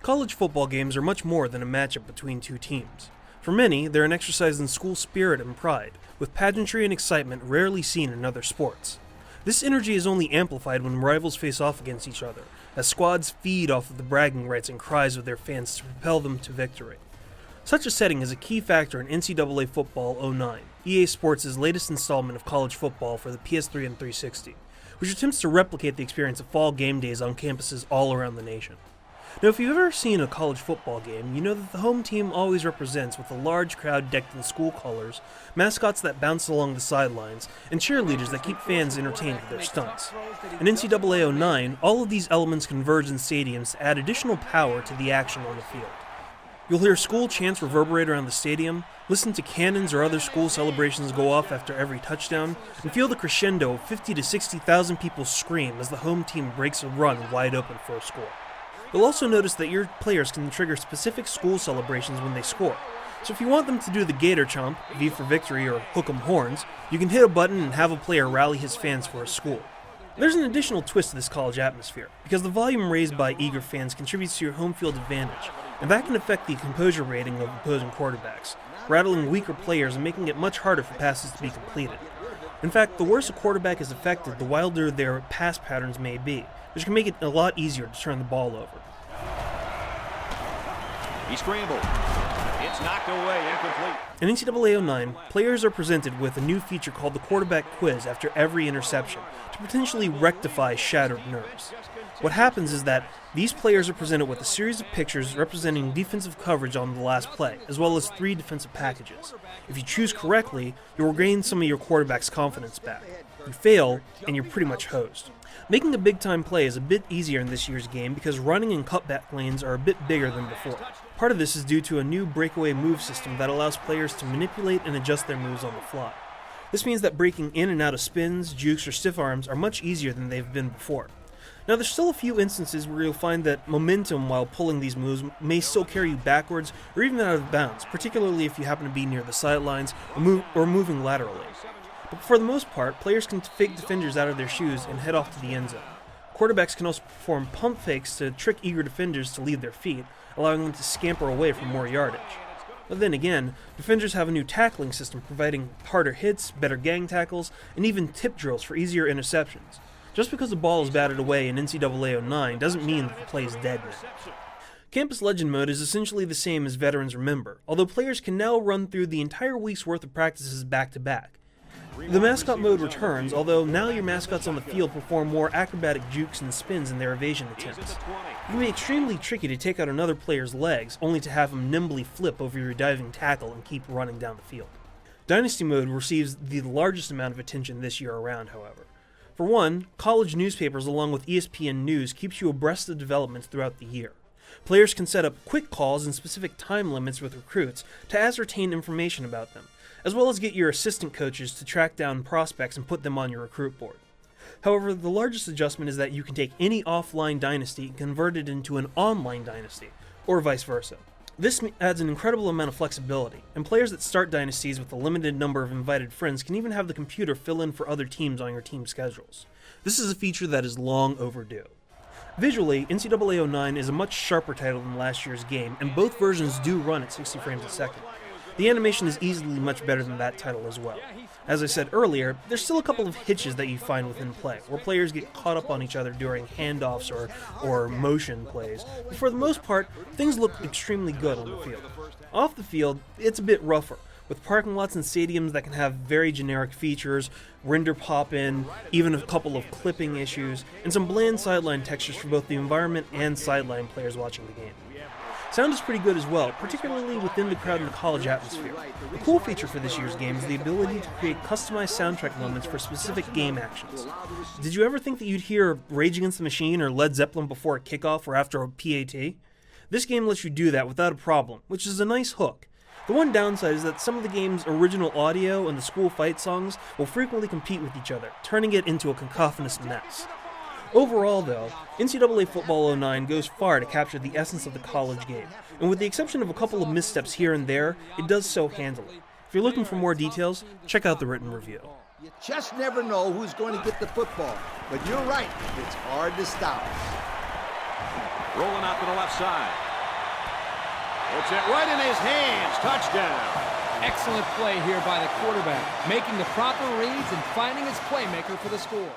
College football games are much more than a matchup between two teams. For many, they're an exercise in school spirit and pride, with pageantry and excitement rarely seen in other sports. This energy is only amplified when rivals face off against each other, as squads feed off of the bragging rights and cries of their fans to propel them to victory. Such a setting is a key factor in NCAA Football 09, EA Sports' latest installment of college football for the PS3 and 360, which attempts to replicate the experience of fall game days on campuses all around the nation. Now, if you've ever seen a college football game, you know that the home team always represents with a large crowd decked in school colors, mascots that bounce along the sidelines, and cheerleaders that keep fans entertained with their stunts. In NCAA 09, all of these elements converge in stadiums to add additional power to the action on the field. You'll hear school chants reverberate around the stadium, listen to cannons or other school celebrations go off after every touchdown, and feel the crescendo of 50 to 60,000 people scream as the home team breaks a run wide open for a score. You'll also notice that your players can trigger specific school celebrations when they score. So if you want them to do the Gator Chomp, V for Victory, or Hook 'em Horns, you can hit a button and have a player rally his fans for a score. There's an additional twist to this college atmosphere, because the volume raised by eager fans contributes to your home field advantage, and that can affect the composure rating of opposing quarterbacks, rattling weaker players and making it much harder for passes to be completed. In fact, the worse a quarterback is affected, the wilder their pass patterns may be, which can make it a lot easier to turn the ball over. He scrambled. It's knocked away, incomplete. In NCAA 09, players are presented with a new feature called the quarterback quiz after every interception to potentially rectify shattered nerves. What happens is that these players are presented with a series of pictures representing defensive coverage on the last play, as well as 3 defensive packages. If you choose correctly, you'll regain some of your quarterback's confidence back. You fail, and you're pretty much hosed. Making a big-time play is a bit easier in this year's game because running and cutback lanes are a bit bigger than before. Part of this is due to a new breakaway move system that allows players to manipulate and adjust their moves on the fly. This means that breaking in and out of spins, jukes, or stiff arms are much easier than they've been before. Now, there's still a few instances where you'll find that momentum while pulling these moves may still carry you backwards or even out of bounds, particularly if you happen to be near the sidelines or moving laterally. But for the most part, players can fake defenders out of their shoes and head off to the end zone. Quarterbacks can also perform pump fakes to trick eager defenders to leave their feet, allowing them to scamper away for more yardage. But then again, defenders have a new tackling system providing harder hits, better gang tackles, and even tip drills for easier interceptions. Just because the ball is batted away in NCAA 09 doesn't mean that the play is dead now. Campus Legend Mode is essentially the same as Veterans Remember, although players can now run through the entire week's worth of practices back-to-back. The mascot mode returns, although now your mascots on the field perform more acrobatic jukes and spins in their evasion attempts. It can be extremely tricky to take out another player's legs, only to have him nimbly flip over your diving tackle and keep running down the field. Dynasty mode receives the largest amount of attention this year around, however. For one, college newspapers along with ESPN News keeps you abreast of developments throughout the year. Players can set up quick calls and specific time limits with recruits to ascertain information about them, as well as get your assistant coaches to track down prospects and put them on your recruit board. However, the largest adjustment is that you can take any offline dynasty and convert it into an online dynasty, or vice versa. This adds an incredible amount of flexibility, and players that start dynasties with a limited number of invited friends can even have the computer fill in for other teams on your team schedules. This is a feature that is long overdue. Visually, NCAA 09 is a much sharper title than last year's game, and both versions do run at 60 frames a second. The animation is easily much better than that title as well. As I said earlier, there's still a couple of hitches that you find within play, where players get caught up on each other during handoffs or motion plays, but for the most part, things look extremely good on the field. Off the field, it's a bit rougher, with parking lots and stadiums that can have very generic features, render pop-in, even a couple of clipping issues, and some bland sideline textures for both the environment and sideline players watching the game. Sound is pretty good as well, particularly within the crowded college atmosphere. A cool feature for this year's game is the ability to create customized soundtrack moments for specific game actions. Did you ever think that you'd hear Rage Against the Machine or Led Zeppelin before a kickoff or after a PAT? This game lets you do that without a problem, which is a nice hook. The one downside is that some of the game's original audio and the school fight songs will frequently compete with each other, turning it into a cacophonous mess. Overall, though, NCAA Football 09 goes far to capture the essence of the college game, and with the exception of a couple of missteps here and there, it does so handily. If you're looking for more details, check out the written review. You just never know who's going to get the football, but you're right, it's hard to stop. Rolling out to the left side. Puts it right in his hands. Touchdown. Excellent play here by the quarterback, making the proper reads and finding his playmaker for the score.